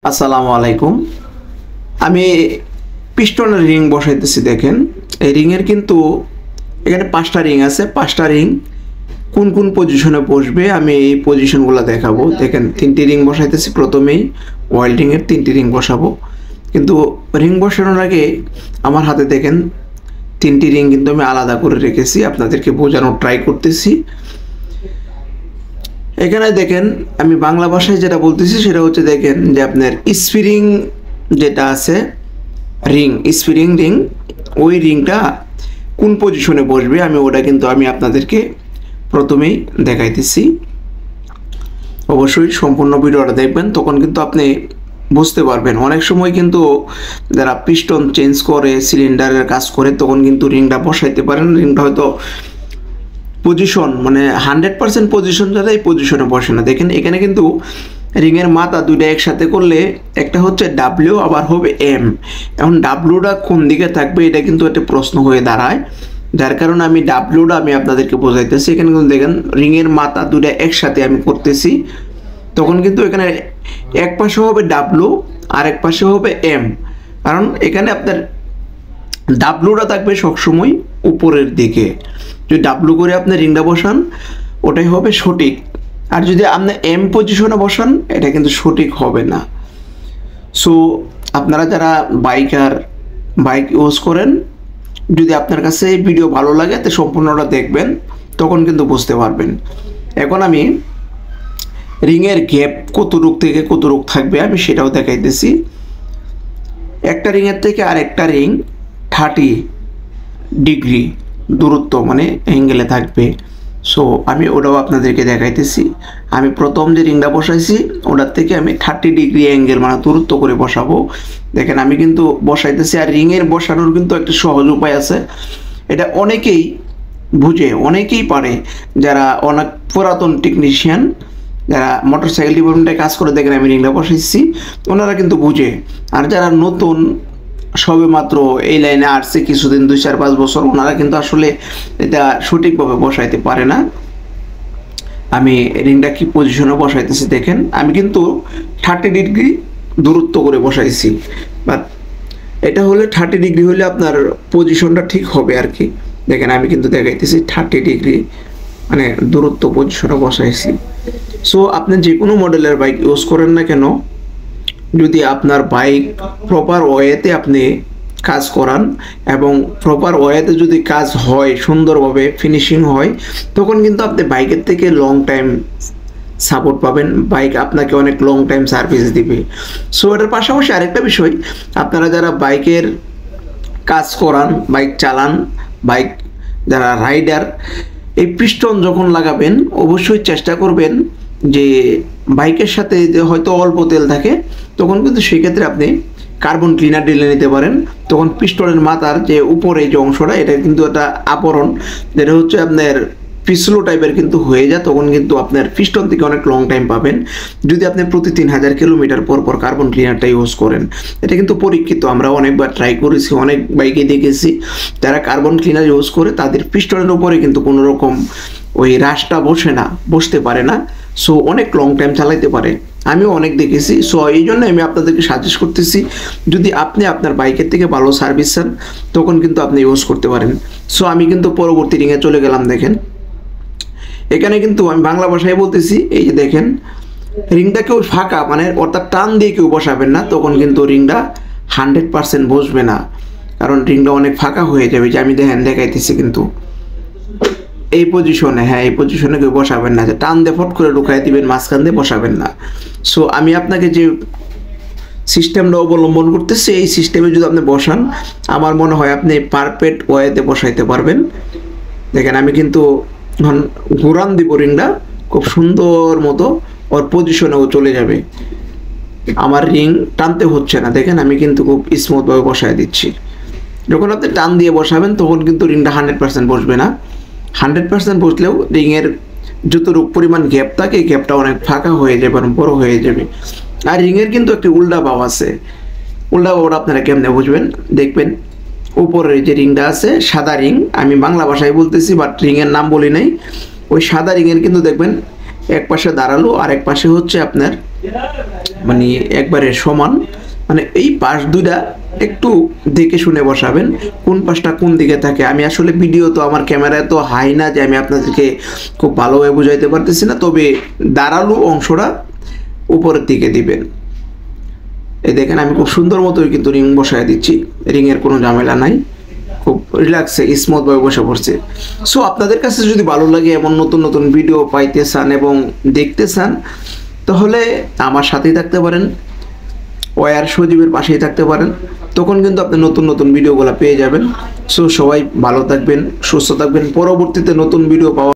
আসসালামু আলাইকুম। আমি পিস্টনের রিং বসাইতেছি। দেখেন এই রিংয়ের কিন্তু এখানে 5টা রিং আছে। 5টা রিং কোন কোন পজিশনে বসবে আমি এই পজিশনগুলো দেখাবো। দেখেন 3টি রিং বসাইতেছি। প্রথমেই ওয়েল্ডিংয়ের 3টি রিং বসাবো, কিন্তু রিং বসানোর আগে আমার হাতে দেখেন 3টি রিং কিন্তু আমি আলাদা করে রেখেছি, আপনাদেরকে বোঝানোর ট্রাই করতেছি। এখানে দেখেন আমি বাংলা ভাষায় যেটা বলতেছি সেটা হচ্ছে, দেখেন যে আপনার স্প্রিং যেটা আছে রিং, স্প্রিং রিং, ওই রিংটা কোন পজিশনে বসবে আমি ওটা কিন্তু আমি আপনাদেরকে প্রথমেই দেখাইতেছি। অবশ্যই সম্পূর্ণ ভিডিওটা দেখবেন, তখন কিন্তু আপনি বুঝতে পারবেন। অনেক সময় কিন্তু যারা পিস্টন চেঞ্জ করে, সিলিন্ডারের কাজ করে, তখন কিন্তু রিংটা বসাইতে পারেন। রিংটা হয়তো পজিশন মানে 100% পজিশন যাতে এই পজিশনে বসে না। দেখেন এখানে কিন্তু রিংয়ের মাথা দুইটা একসাথে করলে একটা হচ্ছে ডাব্লিউ আবার হবে এম। এখন ডাব্লিউটা কোন দিকে থাকবে এটা কিন্তু একটা প্রশ্ন হয়ে দাঁড়ায়, যার কারণে আমি ডাব্লিউটা আমি আপনাদেরকে বোঝাইতেছি। এখানে কিন্তু দেখেন রিংয়ের মাথা দুইটা একসাথে আমি করতেছি, তখন কিন্তু এখানে এক পাশে হবে ডাব্লিউ আর এক পাশে হবে এম। কারণ এখানে আপনার ডাব্লুটা থাকবে সবসময় উপরের দিকে। যদি ডাব্লু করে আপনি রিংটা বসান ওটাই হবে সঠিক, আর যদি আপনি এম পজিশনে বসান এটা কিন্তু সঠিক হবে না। সো আপনারা যারা বাইক ইউজ করেন, যদি আপনার কাছে এই ভিডিও ভালো লাগে তো সম্পূর্ণটা দেখবেন, তখন কিন্তু বুঝতে পারবেন। এখন আমি রিংয়ের গ্যাপ কতটুক থেকে কতটুক থাকবে আমি সেটাও দেখাইতেছি। একটা রিংয়ের থেকে আরেকটা রিং 30 ডিগ্রি দূরত্ব মানে অ্যাঙ্গেলে থাকবে। সো আমি ওটাও আপনাদেরকে দেখাইতেছি। আমি প্রথম যে রিংটা বসাইছি ওটার থেকে আমি 30 ডিগ্রি অ্যাঙ্গেল মানে দূরত্ব করে বসাবো। দেখেন আমি কিন্তু বসাইতেছি। আর রিংয়ের বসানোর কিন্তু একটা সহজ উপায় আছে, এটা অনেকেই বুঝে, অনেকেই পারে। যারা অনেক পুরাতন টেকনিশিয়ান, যারা মোটরসাইকেল ডিপার্টমেন্টে কাজ করে, দেখেন আমি রিংটা বসাইছি, ওনারা কিন্তু বুঝে। আর যারা নতুন সবে মাত্র এই লাইনে আসছে কিছুদিন, 2-4-5 বছর, ওনারা কিন্তু আসলে এটা সঠিকভাবে বসাইতে পারে না। আমি রিংটা কি পজিশনে বসাইতেছি দেখেন, আমি কিন্তু 30 ডিগ্রি দূরত্ব করে বসাইছি। বাট এটা হলে 30 ডিগ্রি হলে আপনার পজিশনটা ঠিক হবে আর কি। দেখেন আমি কিন্তু দেখাইতেছি 30 ডিগ্রি মানে দূরত্ব পজিশনে বসাইছি। সো আপনি যে কোনো মডেলের বাইক ইউজ করেন না কেন, যদি আপনার বাইক প্রপার ওয়েতে আপনি কাজ করান এবং প্রপার ওয়েতে যদি কাজ হয়, সুন্দরভাবে ফিনিশিং হয়, তখন কিন্তু আপনি বাইকের থেকে লং টাইম সাপোর্ট পাবেন। বাইক আপনাকে অনেক লং টাইম সার্ভিস দিবে। সো এটার পাশাপাশি আরেকটা বিষয়, আপনারা যারা বাইকের কাজ করান, বাইক চালান, বাইক যারা রাইডার, এই পিস্টন যখন লাগাবেন অবশ্যই চেষ্টা করবেন যে বাইকের সাথে যে হয়তো অল্প তেল থাকে, তখন কিন্তু সেক্ষেত্রে আপনি কার্বন ক্লিনার ঢেলে নিতে পারেন। তখন পিস্টনের মাথার যে উপরে যে অংশটা, এটা কিন্তু একটা আবরণ, যেটা হচ্ছে আপনার পিছলো টাইপের কিন্তু হয়ে যায়, তখন কিন্তু আপনার পিস্টন থেকে অনেক লং টাইম পাবেন যদি আপনি প্রতি 3000 কিলোমিটার পর পর কার্বন ক্লিনারটা ইউজ করেন। এটা কিন্তু পরীক্ষিত, আমরা অনেকবার ট্রাই করেছি, অনেক বাইকে দেখেছি যারা কার্বন ক্লিনার ইউজ করে তাদের পিস্টনের উপরে কিন্তু কোনো রকম ওই রাশটা বসতে পারে না। সো অনেক লং টাইম চালাইতে পারে, আমিও অনেক দেখেছি। সো এই জন্য আমি আপনাদেরকে সাজেস্ট করতেছি, যদি আপনি আপনার বাইকের থেকে ভালো সার্ভিস চান তখন কিন্তু আপনি ইউজ করতে পারেন। সো আমি কিন্তু পরবর্তী রিংয়ে চলে গেলাম। দেখেন এখানে কিন্তু আমি বাংলা ভাষায় বলতেছি, এই যে দেখেন রিংটা কেউ ফাঁকা মানে অর্থাৎ টান দিয়ে কেউ বসাবেন না, তখন কিন্তু রিংটা 100% বসবে না, কারণ রিংটা অনেক ফাঁকা হয়ে যাবে। যে আমি দেখাইতেছি কিন্তু এই পজিশনে, হ্যাঁ এই পজিশনে কেউ বসাবেন না, যে টান দিয়ে ফট করে ঢুকাই দিবেন, মাঝখান দিয়ে বসাবেন না। সো আমি আপনাকে যে সিস্টেমটা অবলম্বন করতেছি, এই সিস্টেমে যদি আপনি বসান, আমার মনে হয় আপনি পারফেক্ট ওয়েতে বসাইতে পারবেন। দেখেন আমি কিন্তু ঘুরান দিব রিংটা, খুব সুন্দর মতো ওর পজিশনেও চলে যাবে, আমার রিং টানতে হচ্ছে না। দেখেন আমি কিন্তু খুব স্মুথভাবে বসাই দিচ্ছি। যখন আপনি টান দিয়ে বসাবেন তখন কিন্তু রিংটা 100% বসবে না। 100% বসলেও রিংয়ের যতটুকু পরিমাণ গ্যাপ থাকে, গ্যাপটা অনেক ফাঁকা হয়ে যাবে, বড় হয়ে যাবে। আর রিংয়ের কিন্তু একটি উল্টা ভাব আছে, উল্টা ভাবটা আপনারা কেমনে বুঝবেন দেখবেন। উপরের যে রিংটা আছে সাদা রিং, আমি বাংলা ভাষায় বলতেছি বাট রিংয়ের নাম বলি নাই, ওই সাদা রিংয়ের কিন্তু দেখবেন এক পাশে দাঁড়ালো আর এক পাশে হচ্ছে আপনার মানে একবারে সমান, মানে এই পাশ দুইটা একটু দেখে শুনে বসাবেন কোন পাশটা কোন দিকে থাকে। আমি আসলে ভিডিও তো আমার ক্যামেরায় তো হাই না যে আমি আপনাদেরকে খুব ভালোভাবে বুঝাইতে পারতেছি না, তবে দাঁড়ালো অংশটা উপরের দিকে দিবেন। এই দেখেন আমি খুব সুন্দর মতোই কিন্তু রিং বসায় দিচ্ছি, রিংয়ের কোনো ঝামেলা নাই, খুব রিল্যাক্সে স্মুথভাবে বসে পড়ছে। সো আপনাদের কাছে যদি ভালো লাগে এমন নতুন নতুন ভিডিও পাইতে চান এবং দেখতে চান, তাহলে আমার সাথেই থাকতে পারেন, ওয়ার সজীবের পাশেই থাকতে পারেন, তখন কিন্তু আপনি নতুন নতুন ভিডিওগুলো পেয়ে যাবেন। সো সবাই ভালো থাকবেন, সুস্থ থাকবেন, পরবর্তীতে নতুন ভিডিও পাওয়া